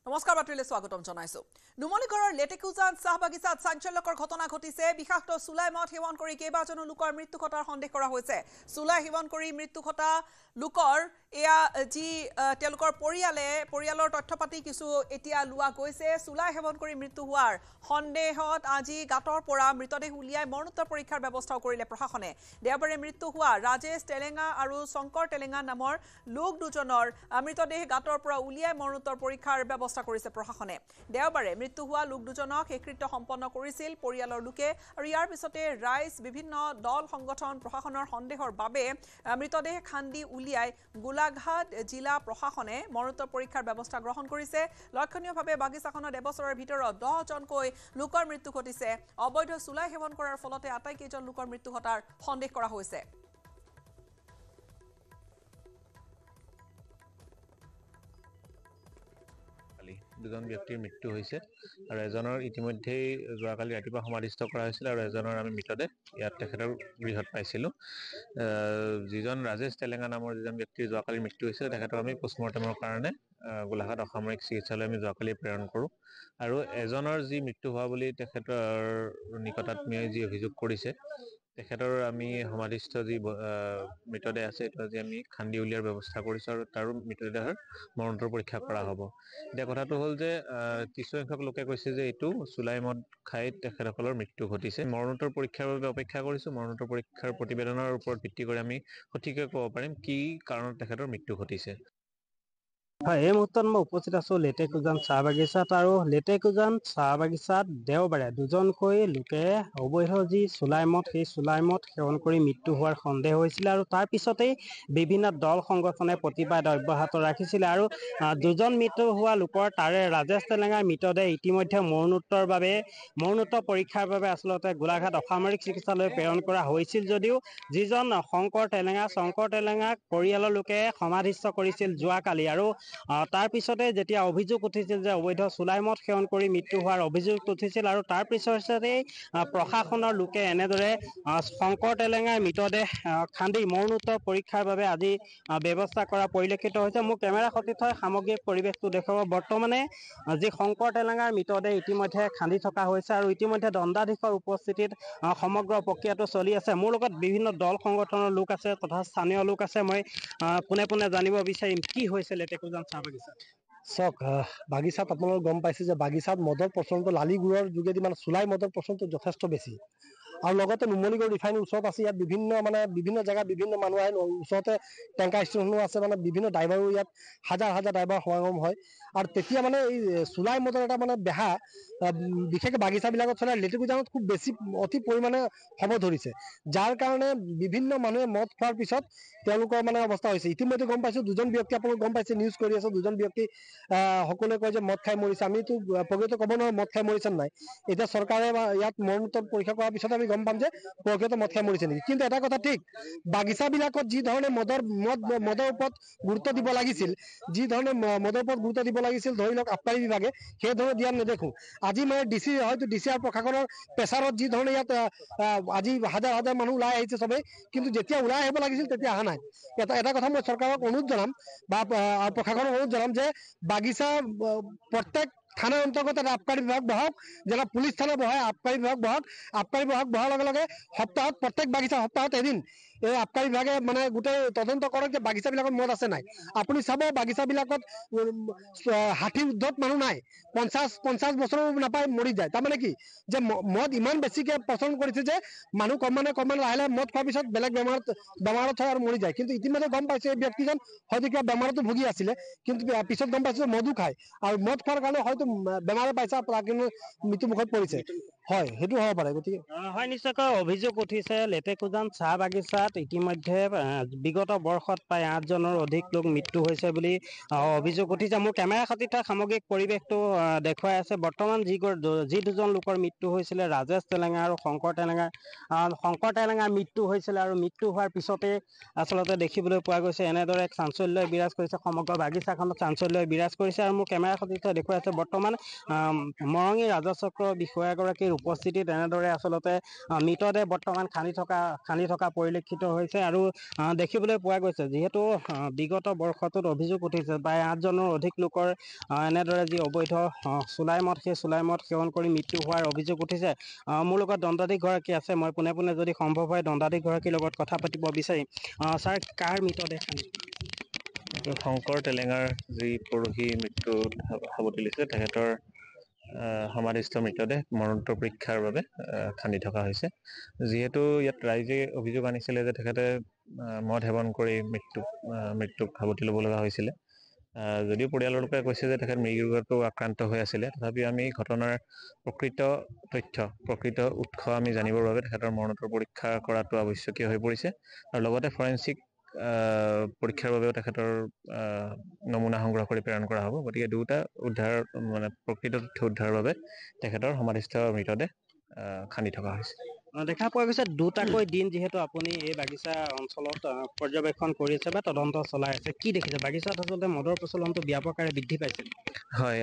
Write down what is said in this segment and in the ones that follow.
নমস্কাৰ বাতৰিলৈ স্বাগতম জনাইছো। নুমলীগড়ৰ লেটেকুজান চাহ বাগিচাত চাঞ্চল্যকৰ ঘটনা ঘটিছে। বিষাক্ত চুলাই মদ সেৱন কৰি কেইবাজনো লোকৰ মৃত্যু ঘটাৰ সন্দেহ কৰা হৈছে। চুলাই সেৱন কৰি মৃত্যু ঘটা লোকৰ এয়া যি তেওঁলোকৰ পৰিয়ালৰ তথ্যপাতি কিছু এতিয়া লোৱা গৈছে। চুলাই সেৱন কৰি মৃত্যু হোৱাৰ সন্দেহত আজি গাঁতৰ পৰা মৃতদেহ উলিয়াই মৰণোত্তৰ পৰীক্ষাৰ ব্যৱস্থাও কৰিলে প্ৰশাসনে। দেওবাৰে মৃত্যু হোৱা ৰাজেশ তেলেঙা আৰু শংকৰ তেলেঙা নামৰ লোক দুজনৰ মৃতদেহ গাঁতৰ পৰা উলিয়াই মৰণোত্তৰ পৰীক্ষাৰ ব্যৱস্থা কৰিছে প্ৰশাসনে। দেওবাৰে মৃত্যু হোৱা লোক দুজনক শেষকৃত্য সম্পন্ন কৰিছিল পৰিয়ালৰ লোকে আৰু ইয়াৰ পিছতে ৰাইজ বিভিন্ন দল সংগঠন প্ৰশাসনৰ সন্দেহৰ বাবে মৃতদেহ খান্দি উলিয়াই গোলাঘাট জিলা প্ৰশাসনে মৰণোত্তৰ পৰীক্ষাৰ ব্যৱস্থা গ্ৰহণ কৰিছে। লক্ষণীয়ভাৱে বাগিচাখনত এবছৰৰ ভিতৰত 10জনকৈ লোকৰ মৃত্যু ঘটিছে। অবৈধ চুলাই সেৱন কৰাৰ ফলতে আটাইকেইজন লোকৰ মৃত্যু ঘটাৰ সন্দেহ কৰা হৈছে। দুজন ব্যক্তিৰ মৃত্যু হৈছে আৰু এজনৰ ইতিমধ্যেই যোৱাকালি ৰাতিপুৱা সমাধিস্থ কৰা হৈছিল আৰু এজনৰ আমি মৃতদেহ ইয়াত তেখেতৰ গৃহত পাইছিলোঁ। যিজন ৰাজেশ তেলেঙা নামৰ যিজন ব্যক্তিৰ যোৱাকালি মৃত্যু হৈছিল তেখেতক আমি পোষ্টমৰ্টেমৰ কাৰণে গোলাঘাট অসামৰিক চিকিৎসালয় আমি যোৱাকালি প্ৰেৰণ কৰোঁ আৰু এজনৰ যি মৃত্যু হোৱা বুলি তেখেতৰ নিকটাত্মীয়ই যি অভিযোগ কৰিছে তেখেতৰ আমি সমাধিস্থ যি মৃতদেহ আছে এইটো আজি আমি খান্দি উলিওৱাৰ ব্যৱস্থা কৰিছোঁ আৰু তাৰো মৃতদেহৰ মৰণোত্তৰ পৰীক্ষা কৰা হ'ব। এতিয়া কথাটো হ'ল যে কিছুসংখ্যক লোকে কৈছে যে এইটো চুলাই মদ খাই তেখেতসকলৰ মৃত্যু ঘটিছে। মৰণোত্তৰ পৰীক্ষাৰ বাবে অপেক্ষা কৰিছোঁ। মৰণোত্তৰ পৰীক্ষাৰ প্ৰতিবেদনৰ ওপৰত ভিত্তি কৰি আমি সঠিককৈ ক'ব পাৰিম কি কাৰণত তেখেতৰ মৃত্যু ঘটিছে। হয়, এই মুহূৰ্তত মই উপস্থিত আছোঁ লেটেকুজান চাহ বাগিচাত আৰু লেটেকুজান চাহ বাগিচাত দেওবাৰে দুজনকৈ লোকে অবৈধ যি চুলাই মদ সেই চুলাই মদ সেৱন কৰি মৃত্যু হোৱাৰ সন্দেহ হৈছিলে আৰু তাৰ পিছতেই বিভিন্ন দল সংগঠনে প্ৰতিবাদ অব্যাহত ৰাখিছিলে আৰু দুজন মৃত্যু হোৱা লোকৰ তাৰে ৰাজেশ তেলেঙাৰ মৃতদেহ ইতিমধ্যে মৰণোত্তৰ পৰীক্ষাৰ বাবে আচলতে গোলাঘাট অসামৰিক চিকিৎসালয় প্ৰেৰণ কৰা হৈছিল যদিও যিজন শংকৰ তেলেঙাক পৰিয়ালৰ লোকে সমাধিস্থ কৰিছিল যোৱাকালি আৰু তাৰ পিছতে যেতিয়া অভিযোগ উঠিছিল যে অবৈধ চুলাই মদ সেৱন কৰি মৃত্যু হোৱাৰ অভিযোগ উঠিছিল আৰু তাৰ পিছতেই প্ৰশাসনৰ লোকে এনেদৰে শংকৰ তেলেঙাৰ মৃতদেহ খান্দি মৰণোত্তৰ পৰীক্ষাৰ বাবে আজি ব্যৱস্থা কৰা পৰিলক্ষিত হৈছে। মোৰ কেমেৰা সতীৰ্থই সামগ্ৰিক পৰিৱেশটো দেখুৱাব। বৰ্তমানে যি শংকৰ তেলেঙাৰ মৃতদেহ ইতিমধ্যে খান্দি থকা হৈছে আৰু ইতিমধ্যে দণ্ডাধীশৰ উপস্থিতিত সমগ্ৰ প্ৰক্ৰিয়াটো চলি আছে। মোৰ লগত বিভিন্ন দল সংগঠনৰ লোক আছে তথা স্থানীয় লোক আছে। মই পোনে পোনে জানিব বিচাৰিম কি হৈছিল লেটেকুজান চাহ বাগিচাত। চাওক, বাগিচাত আপোনালোকে গম পাইছে যে বাগিচাত মদৰ প্ৰচলনটো লালিগুড়ৰ যোগেদি চুলাই মদৰ প্ৰচলনটো যথেষ্ট বেছি আৰু লগতে নুমলীগড় ৰিফাইনেৰী ওচৰত আছে। ইয়াত বিভিন্ন জেগাত বিভিন্ন মানুহ আহে। ওচৰতে টেংকাৰ ষ্টেচনো আছে। বিভিন্ন ড্ৰাইভাৰো ইয়াত হাজাৰ ড্ৰাইভাৰ সমাগম হয় আৰু তেতিয়া এই চুলাই মদৰ এটা বেহা বিশেষকৈ বাগিচাবিলাকত চলে। লেটেকুজানত খুব বেছি অতি পৰিমাণে হ'ব ধৰিছে, যাৰ কাৰণে বিভিন্ন মানুহে মদ খোৱাৰ পিছত তেওঁলোকৰ অৱস্থা হৈছে। ইতিমধ্যে গম পাইছোঁ দুজন ব্যক্তি, আপোনালোকে গম পাইছে নিউজ কৰি আছে, দুজন ব্যক্তি সকলোৱে কয় যে মদ খাই মৰিছে। আমিতো প্ৰকৃত ক'ব নোৱাৰোঁ মদ খাই মৰিছে নাই। এতিয়া চৰকাৰে ইয়াত মৰণোত্তৰ পৰীক্ষা কৰাৰ পিছত আমি গম পাম যে প্ৰকৃত মদ খাই মৰিছে নেকি। কিন্তু এটা কথা ঠিক, বাগিচাবিলাকত যি ধৰণে মদৰ ওপৰত গুৰুত্ব দিব লাগিছিল, ধৰি লওক আবকাৰী বিভাগে সেই ধৰণে দিয়া নেদেখোঁ। আজি ডিচি আৰু প্ৰশাসনৰ প্ৰেছাৰত যি ধৰণে ইয়াত আজি হাজাৰ মানুহ ওলাই আহিছে চবেই, কিন্তু যেতিয়া ওলাই আহিব লাগিছিল তেতিয়া অহা নাই। এটা কথা মই চৰকাৰক অনুৰোধ জনাম বা প্ৰশাসনক অনুৰোধ জনাম যে বাগিচা প্ৰত্যেক থানাৰ অন্তৰ্গত এটা আবকাৰী বিভাগ বহাওক, যেনে পুলিচ থানা বহাই আবকাৰী বিভাগ বহাওক। আবকাৰী বিভাগ বহাৰ লগে লগে প্ৰত্যেক সপ্তাহত এদিন এই আবকাৰী বিভাগে গোটেই তদন্ত কৰক যে বাগিচাবিলাকত মদ আছে নাই। আপুনি চাব বাগিচাবিলাকত 60 ঊৰ্ধত মানুহ নাই, 50 বছৰো নাপায় মৰি যায়। তাৰমানে কি যে মদ ইমান বেছিকে প্ৰচলন কৰিছে যে মানুহ ক্ৰমান্বয়ে লাহে মদ খোৱাৰ পিছত বেলেগ বেমাৰত হয় আৰু মৰি যায়। কিন্তু ইতিমধ্যে গম পাইছে এই ব্যক্তিজন হয়তো কিবা বেমাৰতো ভুগি আছিলে, কিন্তু পিছত গম পাইছো মদো খায় আৰু মদ খোৱাৰ কাৰণে হয়তো বেমাৰে পাইছে আৰু কিন্তু মৃত্যুমুখত পৰিছে। হয়, সেইটো হ'ব পাৰে। গতিকে হয়, নিশ্চয়কৈ অভিযোগ উঠিছে লেটেকুজান চাহ বাগিচাত ইতিমধ্যে বিগত বৰ্ষত প্ৰায় 8জনৰ অধিক লোক মৃত্যু হৈছে বুলি অভিযোগ উঠিছে। মোৰ কেমেৰা সতীৰ্থ সামগ্ৰিক পৰিৱেশটো দেখুৱাই আছে। বৰ্তমান যি দুজন লোকৰ মৃত্যু হৈছিলে ৰাজেশ তেলেঙা আৰু শংকৰ তেলেঙাৰ মৃত্যু হৈছিলে আৰু মৃত্যু হোৱাৰ পিছতে আচলতে দেখিবলৈ পোৱা গৈছে এনেদৰে এক চাঞ্চল্যই বিৰাজ কৰিছে। সমগ্ৰ বাগিচাখনত চাঞ্চল্যই বিৰাজ কৰিছে আৰু মোৰ কেমেৰা সতীৰ্থ দেখুৱাই আছে বৰ্তমান মৰঙী ৰাজহ চক্ৰ বিষয়াগৰাকীৰ উপস্থিতিত এনেদৰে আচলতে মৃতদেহ বৰ্তমান খান্দি থকা পৰিলক্ষিত হৈছে আৰু দেখিবলৈ পোৱা গৈছে যিহেতু বিগত বৰ্ষটোত অভিযোগ উঠিছে প্ৰায় 8জনৰ অধিক লোকৰ এনেদৰে যি অবৈধ চুলাই মদ সেই চুলাই মদ সেৱন কৰি মৃত্যু হোৱাৰ অভিযোগ উঠিছে মোৰ লগত দণ্ডাধীশগৰাকী আছে মই পোনে যদি সম্ভৱ হয় দণ্ডাধীশগৰাকীৰ লগত কথা পাতিব বিচাৰিম ছাৰ কাৰ মৃতদেহ খান্দি শংকৰ টেলেঙাৰ যি পৰহি মৃত্যুত সাৱটি লৈছে তেখেতৰ সমাধিস্থ মৃতদেহ মৰণোত্তৰ পৰীক্ষাৰ বাবে খান্দি থকা হৈছে যিহেতু ইয়াত ৰাইজে অভিযোগ আনিছিলে যে তেখেতে মদ সেৱন কৰি মৃত্যুক সাৱটি ল'ব লগা হৈছিলে যদিও পৰিয়ালৰ লোকে কৈছে যে তেখেত মৃগীৰোগতো আক্ৰান্ত হৈ আছিলে তথাপিও আমি ঘটনাৰ প্ৰকৃত উৎস আমি জানিবৰ বাবে তেখেতৰ মৰণোত্তৰ পৰীক্ষা কৰাটো আৱশ্যকীয় হৈ পৰিছে আৰু লগতে ফৰেনচিক পৰীক্ষাৰ বাবেও তেখেতৰ নমুনা সংগ্ৰহ কৰি প্ৰেৰণ কৰা হ'ব গতিকে দুটা প্ৰকৃত তথ্য উদ্ধাৰৰ বাবে তেখেতৰ সমাধিস্থ মৃতদেহ খান্দি থকা হৈছে দেখা পোৱা গৈছে দুটাকৈ দিন যিহেতু আপুনি এই বাগিচা অঞ্চলত পৰ্যবেক্ষণ কৰি আছে বা তদন্ত চলাই আছে কি দেখিছে বাগিচাত আচলতে মদৰ প্ৰচলনটো ব্যাপকাৰে বৃদ্ধি পাইছে হয়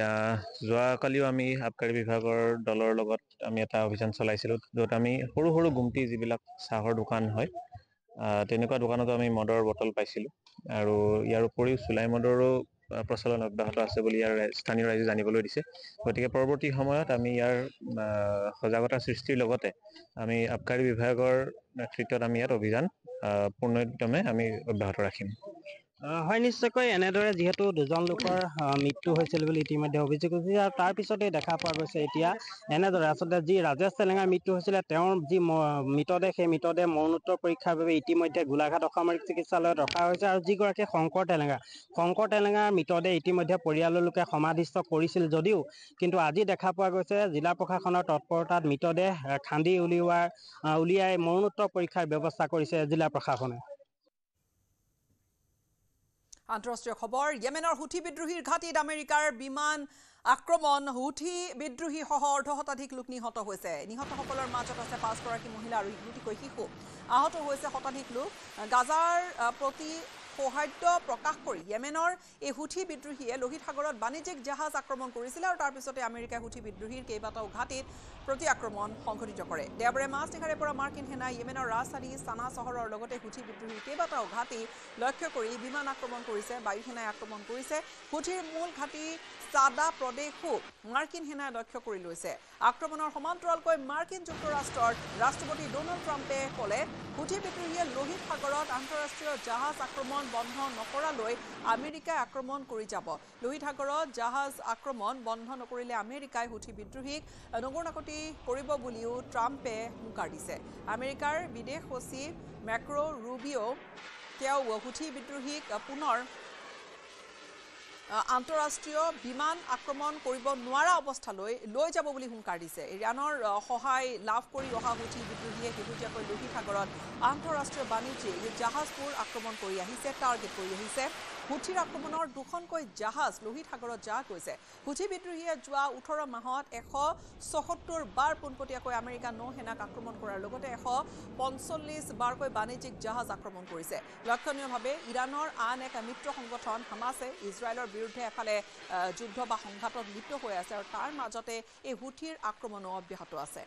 যোৱাকালিও আমি আবকাৰী বিভাগৰ দলৰ লগত আমি এটা অভিযান চলাইছিলোঁ য'ত আমি সৰু সৰু গুমটি যিবিলাক চাহৰ দোকান হয় তেনেকুৱা দোকানতো আমি মদৰ বটল পাইছিলোঁ আৰু ইয়াৰ উপৰিও চুলাই মদৰো প্ৰচলন অব্যাহত আছে বুলি ইয়াৰ স্থানীয় ৰাইজে জানিবলৈ দিছে গতিকে পৰৱৰ্তী সময়ত আমি ইয়াৰ সজাগতা সৃষ্টিৰ লগতে আমি আবকাৰী বিভাগৰ নেতৃত্বত আমি ইয়াত অভিযান পূৰ্ণোদ্যমে আমি অব্যাহত ৰাখিম হয় নিশ্চয়কৈ এনেদৰে যিহেতু দুজন লোকৰ মৃত্যু হৈছিল বুলি ইতিমধ্যে অভিযোগ হৈছে আৰু তাৰ পিছতে দেখা পোৱা গৈছে এতিয়া এনেদৰে আচলতে যি ৰাজেশ টেলেঙাৰ মৃত্যু হৈছিলে তেওঁৰ যি মৃতদেহ সেই মৃতদেহ মৰণোত্তৰ পৰীক্ষাৰ বাবে ইতিমধ্যে গোলাঘাট অসামৰিক চিকিৎসালয়ত ৰখা হৈছে আৰু যিগৰাকী শংকৰ টেলেঙাৰ মৃতদেহ ইতিমধ্যে পৰিয়ালৰ লোকে সমাধিস্থ কৰিছিল যদিও কিন্তু আজি দেখা পোৱা গৈছে জিলা প্ৰশাসনৰ তৎপৰতাত মৃতদেহ খান্দি উলিয়াই মৰণোত্তৰ পৰীক্ষাৰ ব্যৱস্থা কৰিছে জিলা প্ৰশাসনে আন্তঃৰাষ্ট্ৰীয় খবৰ ইয়েমেনৰ হুথি বিদ্ৰোহীৰ ঘাটিত আমেৰিকাৰ বিমান আক্ৰমণ হুথি বিদ্ৰোহী সহ অৰ্ধশতাধিক লোক নিহত হৈছে নিহতসকলৰ মাজত আছে 5গৰাকী মহিলা আৰু 2টিকৈ শিশু আহত হৈছে শতাধিক লোক গাজাৰ প্ৰতি সৌহাৰ্দ্য প্ৰকাশ কৰি ইয়েমেনৰ এই হুথি বিদ্ৰোহীয়ে লোহিত সাগৰত বাণিজ্যিক জাহাজ আক্ৰমণ কৰিছিল আৰু তাৰ পিছতে আমেৰিকাই হুথি বিদ্ৰোহীৰ কেইবাটাও ঘাটিত প্ৰতি আক্ৰমণ সংঘটিত কৰে দেওবাৰে মাজনিশাৰে পৰা মাৰ্কিন সেনাই ইয়েমেনৰ ৰাজধানী সানা চহৰৰ লগতে হুথি বিদ্ৰোহীৰ কেইবাটাও ঘাটি লক্ষ্য কৰি বিমান আক্ৰমণ কৰিছে বায়ু সেনাই আক্ৰমণ কৰিছে হুথিৰ মূল ঘাটি সাদা প্ৰদেশো মাৰ্কিন সেনাই লক্ষ্য কৰি লৈছে আক্ৰমণৰ সমান্তৰালকৈ মাৰ্কিন যুক্তৰাষ্ট্ৰৰ ৰাষ্ট্ৰপতি ডোনাল্ড ট্ৰাম্পে ক'লে হুথি বিদ্ৰোহীয়ে লোহিত সাগৰত আন্তঃৰাষ্ট্ৰীয় জাহাজ আক্ৰমণ বন্ধ নকৰালৈ আমেৰিকাই আক্ৰমণ কৰি যাব লোহিত সাগৰত জাহাজ আক্ৰমণ বন্ধ নকৰিলে আমেৰিকাই হুথি বিদ্ৰোহীক নগৰনাকতি কৰিব বুলিও ট্ৰাম্পে হুংকাৰ দিছে আমেৰিকাৰ বিদেশ সচিব মেক্ৰ' ৰুবিঅ তেওঁ হুথি বিদ্ৰোহীক পুনৰ আন্তঃৰাষ্ট্ৰীয় বিমান আক্ৰমণ কৰিব নোৱাৰা অৱস্থালৈ লৈ যাব বুলি হুংকাৰ দিছে ইৰাণৰ সহায় লাভ কৰি অহা হুথি বিদ্ৰোহীয়ে শেহতীয়াকৈ লোহিত সাগৰত আন্তঃৰাষ্ট্ৰীয় বাণিজ্যিক জাহাজবোৰ আক্ৰমণ কৰি আহিছে টাৰ্গেট কৰি আহিছে হুথিৰ আক্ৰমণৰ 2খনকৈ জাহাজ লোহিত সাগৰত যা গৈছে হুথি বিদ্ৰোহীয়ে যোৱা 18 মাহত 176 বাৰ পোনপটীয়াকৈ আমেৰিকা নৌসেনাক আক্ৰমণ কৰাৰ লগতে 145 বাৰকৈ বাণিজ্যিক জাহাজ আক্ৰমণ কৰিছে লক্ষণীয়ভাৱে ইৰাণৰ আন এক মিত্ৰ সংগঠন হামাছে ইজৰাইলৰ বিৰুদ্ধে এফালে যুদ্ধ বা সংঘাতত লিপ্ত হৈ আছে আৰু তাৰ মাজতে এই হুথিৰ আক্ৰমণো অব্যাহত আছে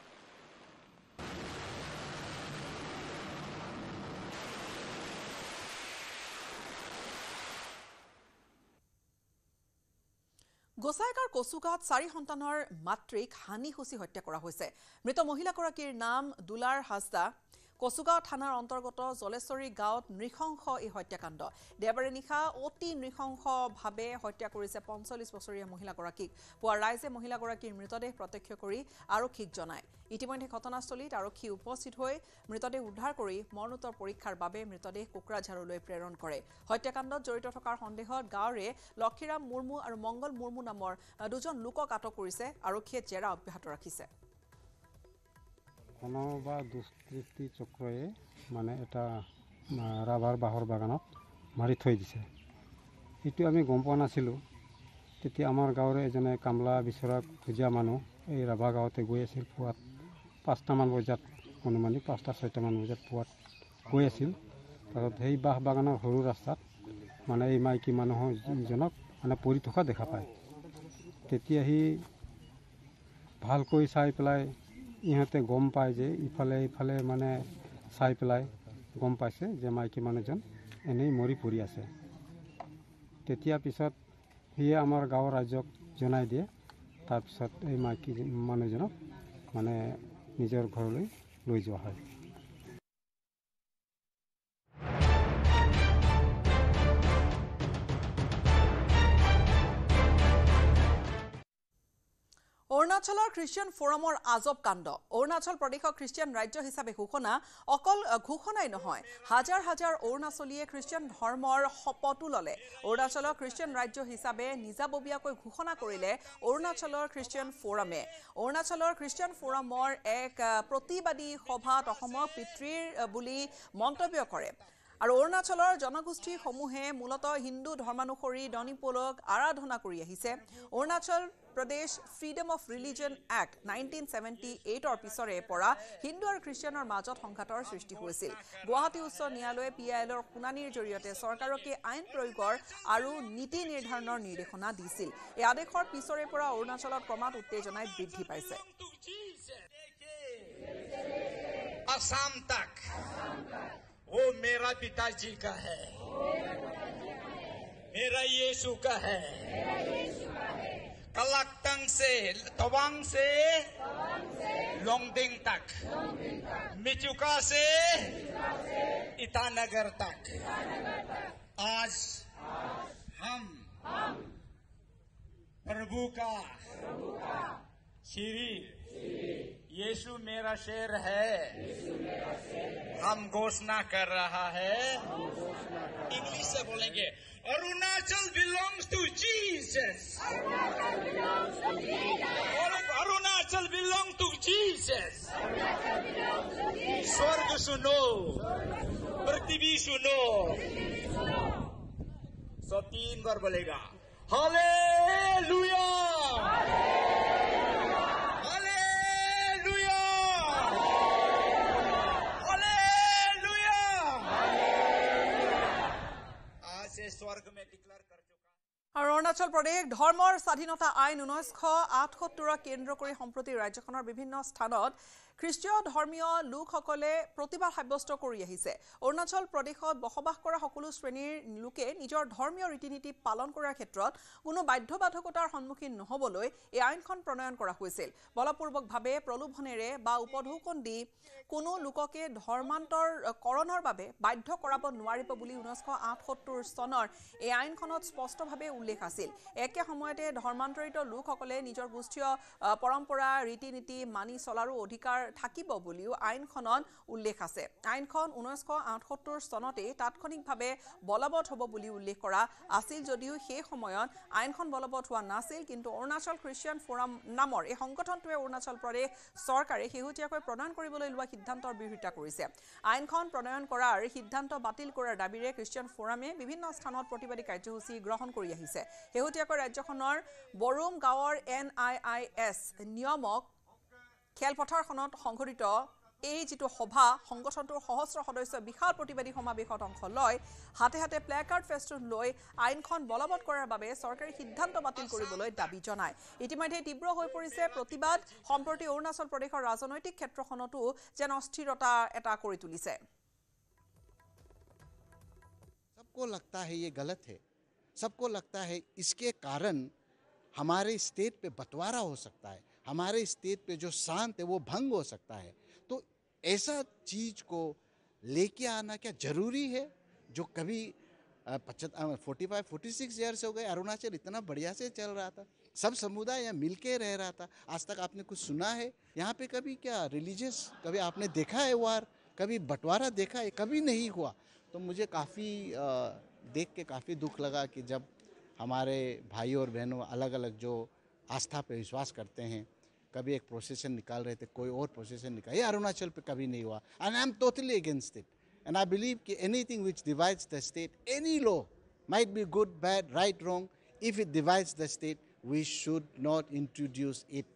গোসাইগাঁৱৰ কচুগাঁৱত 4 সন্তানৰ মাতৃক হানিসূচী হত্যা কৰা হৈছে মৃত মহিলাগৰাকীৰ নাম দুলাৰ হাজদা কচুগাঁও থানাৰ অন্তৰ্গত জলেশ্বৰী গাঁৱত নৃশংস এই হত্যাকাণ্ড দেওবাৰে নিশা অতি নৃশংসভাৱে হত্যা কৰিছে 45 বছৰীয়া মহিলাগৰাকীক পুৱা ৰাইজে মহিলাগৰাকীৰ মৃতদেহ প্ৰত্যক্ষ কৰি আৰক্ষীক জনায় ইতিমধ্যে ঘটনাস্থলীত আৰক্ষী উপস্থিত হৈ মৃতদেহ উদ্ধাৰ কৰি মৰণোত্তৰ পৰীক্ষাৰ বাবে মৃতদেহ কোকৰাঝাৰলৈ প্ৰেৰণ কৰে হত্যাকাণ্ডত জড়িত থকাৰ সন্দেহত গাঁৱৰে লক্ষীৰাম মুৰ্মু আৰু মংগল মুৰ্মু নামৰ 2জন লোকক আটক কৰিছে আৰক্ষীয়ে জেৰা অব্যাহত ৰাখিছে কোনো বা দুষ্কৃতি চক্ৰয়ে মানে এটা ৰাবাৰ বাঁহৰ বাগানত মাৰি থৈ দিছে এইটো আমি গম পোৱা নাছিলোঁ তেতিয়া আমাৰ গাঁৱৰে এজনে কামলা বিচৰা খোজা মানুহ এই ৰাভা গাঁৱতে গৈ আছিল পুৱাত 5টামান বজাত অনুমানিক 5টা-6টামান বজাত পুৱাত গৈ আছিল তাৰপিছত সেই বাঁহ বাগানৰ সৰু ৰাস্তাত মানে এই মাইকী মানুহজনক মানে পৰি থকা দেখা পায় তেতিয়া সি ভালকৈ চাই পেলাই ইহঁতে গম পায় যে ইফালে মানে চাই পেলাই গম পাইছে যে মাইকী মানুহজন এনেই মৰি পৰি আছে। তেতিয়া পিছত সিয়ে আমাৰ গাঁৱৰ ৰাইজক জনাই দিয়ে। তাৰপিছত এই মাইকী মানুহজনক মানে নিজৰ ঘৰলৈ লৈ যোৱা হয়। অৰুণাচলৰ খ্ৰীষ্টিয়ান ফোৰামৰ আজব কাণ্ড। অৰুণাচল প্ৰদেশক খ্ৰীষ্টিয়ান ৰাজ্য হিচাপে ঘোষণা অকল ঘোষণাই নহয়, হাজাৰ হাজাৰ অৰুণাচলীয়ে খ্ৰীষ্টিয়ান ধৰ্মৰ শপতো ল'লে। অৰুণাচলৰ খ্ৰীষ্টিয়ান ৰাজ্য হিচাপে নিজাববীয়াকৈ ঘোষণা কৰিলে অৰুণাচলৰ খ্ৰীষ্টিয়ান ফোৰামে। অৰুণাচলৰ খ্ৰীষ্টিয়ান ফোৰামৰ এক প্ৰতিবাদী সভাত অসমক পিতৃৰ বুলি মন্তব্য কৰে। আৰু অৰুণাচলৰ জনগোষ্ঠীসমূহে মূলতঃ হিন্দু ধৰ্মানুসৰি ডনিপোলক আৰাধনা কৰি আহিছে। Arunachal Pradesh freedom of religion act 1978 পিছৰে পৰা হিন্দু আৰু খ্ৰীষ্টিয়ানৰ মাজত সংঘাতৰ সৃষ্টি হৈছিল। গুৱাহাটী উচ্চ ন্যায়ালয়ে PILৰ শুনানিৰ জৰিয়তে চৰকাৰকে আইন প্ৰয়োগৰ আৰু নীতি নিৰ্ধাৰণৰ নিৰ্দেশনা দিছিল। এই আদেশৰ পিছৰে পৰা অৰুণাচলত ক্ৰমাৎ উত্তেজনাই বৃদ্ধি পাইছে। असम तक वो मेरा पिताजी का है, मेरा यीशु का है। कलक्तंग से तवांग से लोंगडिंग तक, मिचुका से ईटानगर तक। आज हम प्रभु का श्री यीशु मेरा शेर है, हम घोषणा कर रहा है। इंग्लिश से बोलेंगे, Arunachal belongs to Jesus, Arunachal belong to Jesus. स्वर्ग सुनो, पृथ्वी सुनो। सो 3 बार बोलेगा, हालेलुया, स्वर्ग में डिक्लेयर कर चुका। আৰু অৰুণাচল প্ৰদেশ ধৰ্মৰ স্বাধীনতা আইন 1978 কেন্দ্ৰ কৰি সম্প্ৰতি ৰাজ্যখনৰ বিভিন্ন স্থানত খ্ৰীষ্টীয় ধৰ্মীয় লোকসকলে প্ৰতিবাদ সাব্যস্ত কৰি আহিছে। অৰুণাচল প্ৰদেশত বসবাস কৰা সকলো শ্ৰেণীৰ লোকে নিজৰ ধৰ্মীয় ৰীতি নীতি পালন কৰাৰ ক্ষেত্ৰত কোনো বাধ্যবাধকতাৰ সন্মুখীন নহবলৈ এই আইনখন প্ৰণয়ন কৰা হৈছিল। বলপূৰ্বকভাৱে প্ৰলোভনেৰে বা উপঢৌকন দি কোনো লোককে ধৰ্মান্তৰকৰণৰ বাবে বাধ্য কৰাব নোৱাৰিব বুলি 1978 চনৰ এই আইনখনত স্পষ্টভাৱে উল্লেখ আছিল। একে সময়তে ধৰ্মান্তৰিত লোকসকলে নিজৰ গোষ্ঠীয় পৰম্পৰা ৰীতি নীতি মানি চলাৰো অধিকাৰ থাকিব বুলিও আইনখনত উল্লেখ আছে। আইনখন 1978 চনতে তাৎক্ষণিকভাৱে বলবৎ হ'ব বুলি উল্লেখ কৰা আছিল যদিও সেই সময়ত আইনখন বলবৎ হোৱা নাছিল। কিন্তু অৰুণাচল খ্ৰীষ্টিয়ান ফোৰাম নামৰ এই সংগঠনটোৱে অৰুণাচল প্ৰদেশ চৰকাৰে শেহতীয়াকৈ প্ৰণয়ন কৰিবলৈ লোৱা সিদ্ধান্তৰ বিৰোধিতা কৰিছে। আইনখন প্ৰণয়ন কৰাৰ সিদ্ধান্ত বাতিল কৰাৰ দাবীৰে খ্ৰীষ্টিয়ান ফোৰামে বিভিন্ন স্থানত প্ৰতিবাদী কাৰ্যসূচী গ্ৰহণ কৰি আহিছে। শেহতীয়াকৈ ৰাজ্যখনৰ বৰুম গাঁৱৰ NIIS নিয়মক খেলপথাৰখনত সংঘটিত এই যিটো সভা সংগঠনটোৰ সহস্ৰ সদস্য বিশাল প্ৰতিবাদী সমাৱেশত অংশ লয়। হাতে হাতে প্লেকাৰ্ড ফেষ্টুন লৈ আইনখন বলবৎ কৰাৰ বাবে চৰকাৰী সিদ্ধান্ত বাতিল কৰিবলৈ দাবী জনায়। ইতিমধ্যে তীব্ৰ হৈ পৰিছে প্ৰতিবাদ। সম্প্ৰতি অৰুণাচল প্ৰদেশৰ ৰাজনৈতিক ক্ষেত্ৰখনতো যেন অস্থিৰতা এটা কৰি তুলিছে। सबको लगता है ये गलत है, सबको लगता है इसके कारण हमारे स्टेट पे बंटवारा हो सकता है, हमारे स्टेट पे जो शांत है वो भंग हो सकता है। तो ऐसा चीज को लेके आना क्या जरूरी है? जो कभी 45-46 ईयर्स हो गए, अरुणाचल इतना बढ़िया से चल रहा था, सब समुदाय यहाँ मिल के रह रहा था। आज तक आपने कुछ सुना है यहाँ पे? कभी क्या रिलीजियस कभी आपने देखा है वार? कभी बंटवारा देखा है? कभी नहीं हुआ। तो मुझे काफ़ी देख के काफ़ी दुख लगा कि जब हमारे भाई और बहनों अलग अलग जो आस्था पे विश्वास करते हैं, कभी एक प्रोसेशन निकाल रहे थे, कोई और प्रोसेशन निकाल, ये अरुणाचल पे कभी नहीं हुआ। And I am totally against it. And I believe कि anything which divides the state, any law might be good, bad, right, wrong, if it divides the state, we should not introduce it